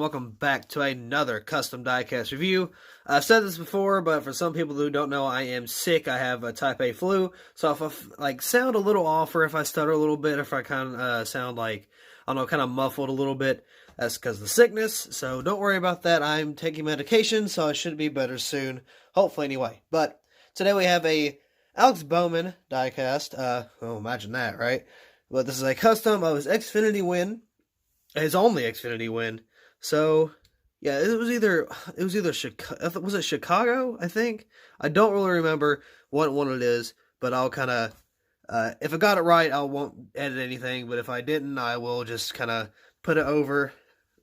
welcome back to another custom diecast review. I've said this before, but for some people who don't know, I am sick. I have a type A flu, so if I sound a little off, or if I stutter a little bit, if I kind of sound like, I don't know, kind of muffled a little bit, that's because of the sickness, so don't worry about that. I'm taking medication, so I should be better soon, hopefully anyway. But today we have a Alex Bowman diecast. Oh, imagine that, right? But this is a custom of his Xfinty win. His only Xfinty win. So, yeah, it was either Chicago, was it Chicago, I think? I don't really remember what one it is, but I'll kind of, if I got it right, I won't edit anything, but if I didn't, I will just kind of put it over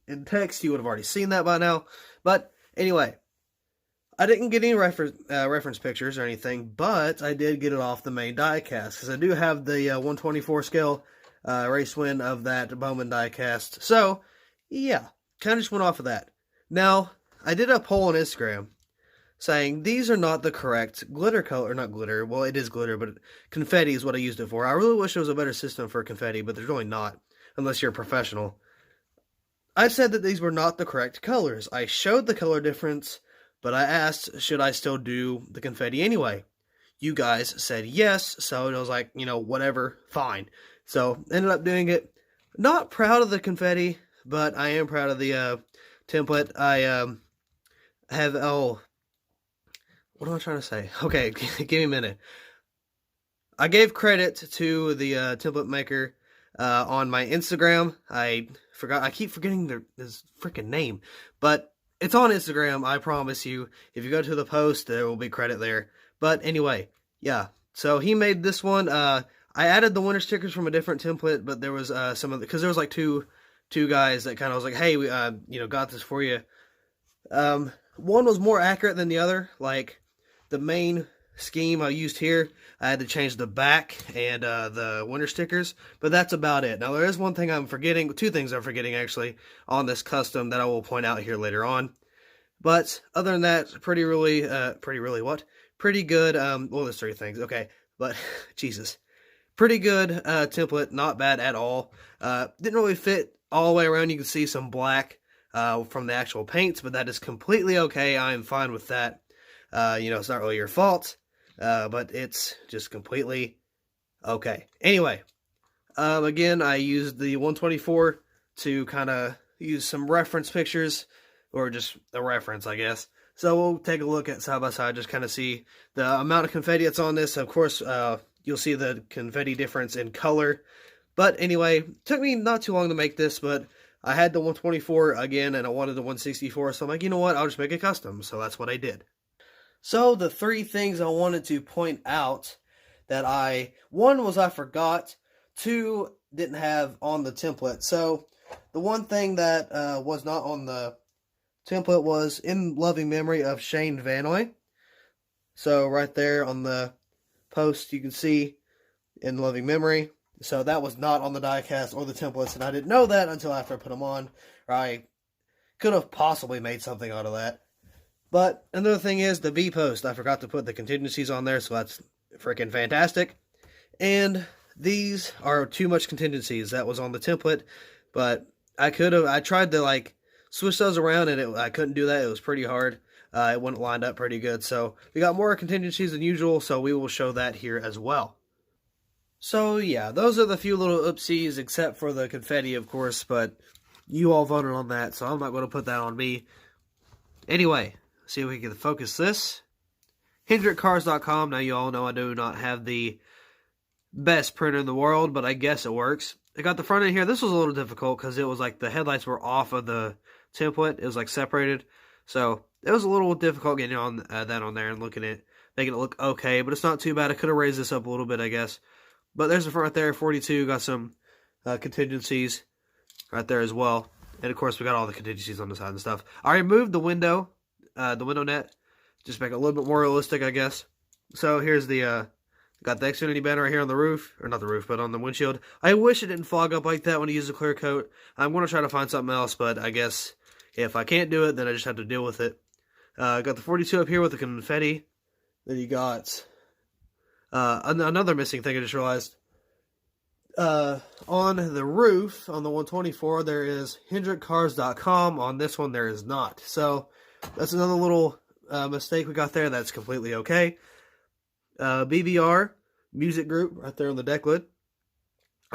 in text. You would have already seen that by now. But, anyway, I didn't get any reference pictures or anything, but I did get it off the main diecast, because I do have the 124 scale race win of that Bowman diecast. So, yeah, kind of just went off of that. Now, I did a poll on Instagram saying these are not the correct glitter color, or not glitter, well, it is glitter, but confetti is what I used it for. I really wish there was a better system for confetti, but there's really not, unless you're a professional. I said that these were not the correct colors. I showed the color difference, but I asked, should I still do the confetti anyway? You guys said yes, so I was like, you know, whatever, fine. So, ended up doing it. Not proud of the confetti, but I am proud of the template. I have, what am I trying to say? Okay, give me a minute. I gave credit to the template maker on my Instagram. I keep forgetting his freaking name, but it's on Instagram, I promise you. If you go to the post, there will be credit there. But anyway, yeah. So he made this one. I added the winner stickers from a different template, but there was some of the, because there was like two guys that kind of was like, hey, we got this for you. One was more accurate than the other. Like the main scheme I used here, I had to change the back and the winner stickers, but that's about it. Now there is one thing I'm forgetting, two things I'm forgetting actually on this custom that I will point out here later on. But other than that, pretty good. Well, there's three things, okay, but Jesus. Pretty good template, not bad at all. Didn't really fit all the way around. You can see some black from the actual paints, but that is completely okay. I am fine with that. It's not really your fault, but it's just completely okay. Anyway, again, I used the 124 to kind of use some reference pictures, or just a reference, I guess. So we'll take a look at side by side, just kind of see the amount of confetti that's on this. Of course, you'll see the confetti difference in color. But anyway, it took me not too long to make this, but I had the 124 again, and I wanted the 164, so I'm like, you know what, I'll just make a custom. So that's what I did. So the three things I wanted to point out that one was I forgot, two didn't have on the template. So the one thing that was not on the template was in loving memory of Shane Vanoy. So right there on the post, you can see in loving memory. So that was not on the diecast or the templates, and I didn't know that until after I put them on. I could have possibly made something out of that. But another thing is the V post. I forgot to put the contingencies on there, so that's freaking fantastic. And these are too much contingencies. That was on the template, but I tried to switch those around, and I couldn't do that. It was pretty hard. It wouldn't line up pretty good. So we got more contingencies than usual, so we will show that here as well. So yeah, those are the few little oopsies, except for the confetti, of course, but you all voted on that, so I'm not going to put that on me. Anyway, see if we can focus this. HendrickCars.com. Now you all know I do not have the best printer in the world, but I guess it works. I got the front end here. This was a little difficult because it was like the headlights were off of the template. It was like separated. So it was a little difficult getting on that on there and making it look okay, but it's not too bad. I could have raised this up a little bit, I guess. But there's the front right there, 42. Got some contingencies right there as well. And of course, we got all the contingencies on the side and stuff. I removed the window net, just make it a little bit more realistic, I guess. So here's the got the Xfinity banner right here on the roof, or not the roof, but on the windshield. I wish it didn't fog up like that when you use a clear coat. I'm going to try to find something else, but I guess if I can't do it, then I just have to deal with it. Got the 42 up here with the confetti. Then you got another missing thing I just realized. On the roof, on the 124, there is HendrickCars.com. On this one, there is not. So, that's another little mistake we got there. That's completely okay. BBR Music Group right there on the deck lid.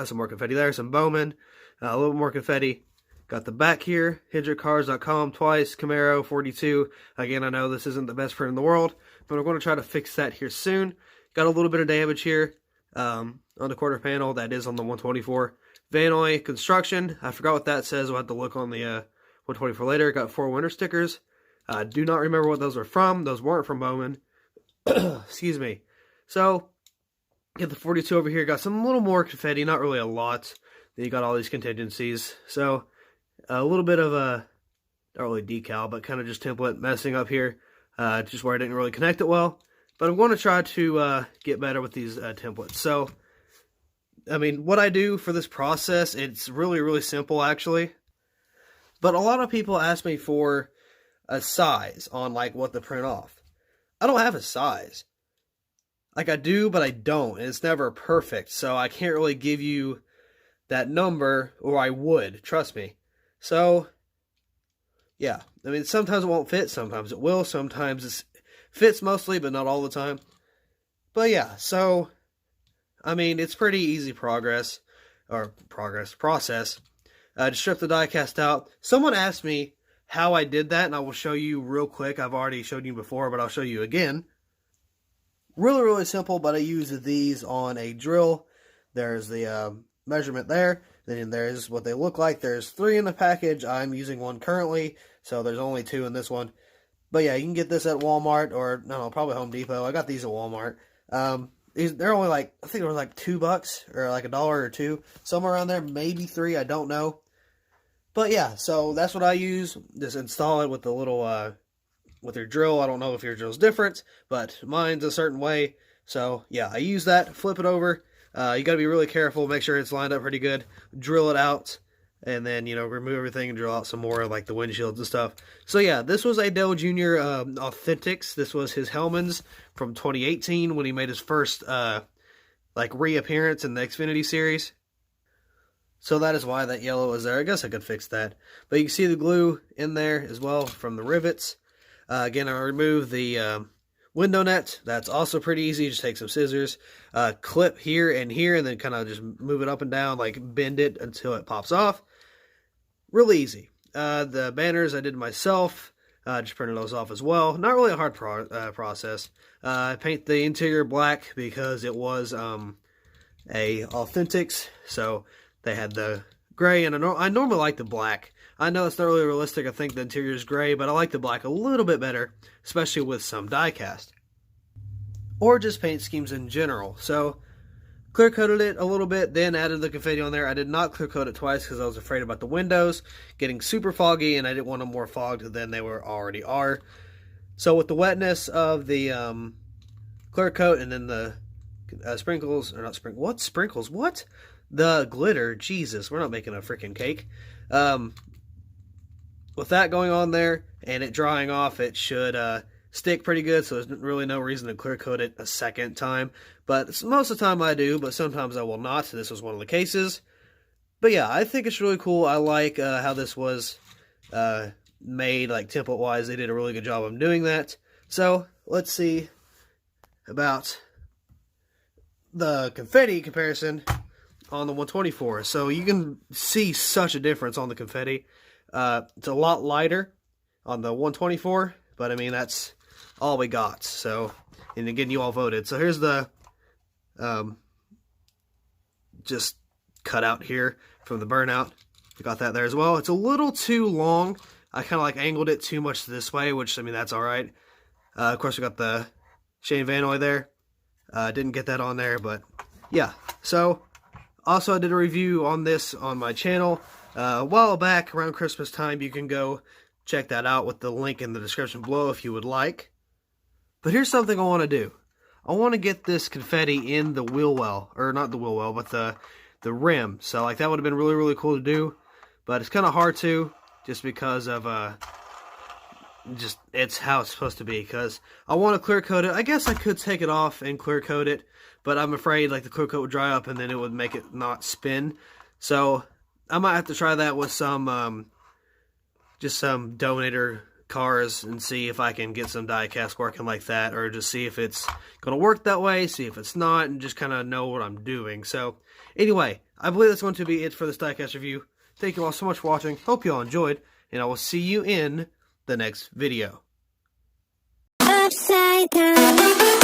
Some more confetti there. Some Bowman. A little more confetti. Got the back here. HendrickCars.com twice. Camaro 42. Again, I know this isn't the best print in the world, but I'm going to try to fix that here soon. Got a little bit of damage here on the quarter panel. That is on the 124. Vanoy Construction. I forgot what that says. We'll have to look on the 124 later. Got 4 winter stickers. I do not remember what those were from. Those weren't from Bowman. Excuse me. So, get the 42 over here. Got some little more confetti. Not really a lot. Then you got all these contingencies. So, a little bit of a, not really decal, but kind of just template messing up here. Just where I didn't really connect it well. But I'm going to try to get better with these templates. So, I mean, what I do for this process, it's really, really simple, actually. But a lot of people ask me for a size on, like, what to print off. I don't have a size. Like, I do, but I don't. And it's never perfect. So, I can't really give you that number, or I would. Trust me. So, yeah. I mean, sometimes it won't fit. Sometimes it will. Sometimes it fits mostly, but not all the time. But, yeah. So, I mean, it's pretty easy process. To strip the diecast out. Someone asked me how I did that, and I will show you real quick. I've already showed you before, but I'll show you again. Really, really simple, but I use these on a drill. There's the measurement there. Then there's what they look like. There's 3 in the package. I'm using one currently, so there's only 2 in this one. But yeah, you can get this at Walmart, or no, probably Home Depot. I got these at Walmart. They're only like, I think they were like $2, or like $1 or $2, somewhere around there, maybe 3, I don't know. But yeah, so that's what I use. Just install it with the little, with your drill. I don't know if your drill's different, but mine's a certain way. So yeah, I use that, flip it over. You got to be really careful, make sure it's lined up pretty good, drill it out, and then, you know, remove everything and drill out some more, like the windshields and stuff. So yeah, this was a Dale Jr. Authentics. This was his Hellman's from 2018 when he made his first, like, reappearance in the Xfinty series. So that is why that yellow is there. I guess I could fix that. But you can see the glue in there as well from the rivets. Again, I remove the window net. That's also pretty easy. Just take some scissors, clip here, and then kind of just move it up and down, like bend it until it pops off. Really easy. The banners I did myself. Just printed those off as well. Not really a hard process. I paint the interior black because it was a Authentics, so they had the gray, and I normally like the black. I know it's not really realistic. I think the interior is gray, but I like the black a little bit better, especially with some diecast. Or just paint schemes in general. So, clear coated it a little bit, then added the confetti on there. I did not clear coat it twice because I was afraid about the windows getting super foggy, and I didn't want them more fogged than they already are. So with the wetness of the clear coat and then the sprinkles, or not sprinkles, what sprinkles, what? The glitter, Jesus, we're not making a freaking cake. With that going on there, and it drying off, it should stick pretty good, so there's really no reason to clear coat it a second time. But most of the time I do, but sometimes I will not. This was one of the cases. But yeah, I think it's really cool. I like how this was made, like template-wise. They did a really good job of doing that. So, let's see about the confetti comparison on the 124. So you can see such a difference on the confetti. It's a lot lighter on the 124, but I mean, that's all we got. So, and again, you all voted. So here's the just cut out here from the burnout. We got that there as well. It's a little too long. I kind of like angled it too much this way, which, I mean, that's all right. Of course, we got the Shane Vanoy there. Didn't get that on there, but yeah. So, also, I did a review on this on my channel a while back around Christmas time. You can go check that out with the link in the description below if you would like. But here's something I want to do. I want to get this confetti in the wheel well, or not the wheel well, but the rim. So, like, that would have been really, really cool to do. But it's kind of hard to, just because of just it's how it's supposed to be, because I want to clear coat it. I guess I could take it off and clear coat it, but I'm afraid like the clear coat would dry up and then it would make it not spin. So I might have to try that with some just some donator cars and see if I can get some diecast working like that, or just see if it's going to work that way, see if it's not, and just kind of know what I'm doing. So anyway, I believe that's going to be it for this diecast review. Thank you all so much for watching. Hope you all enjoyed, and I will see you in the next video. Upside down.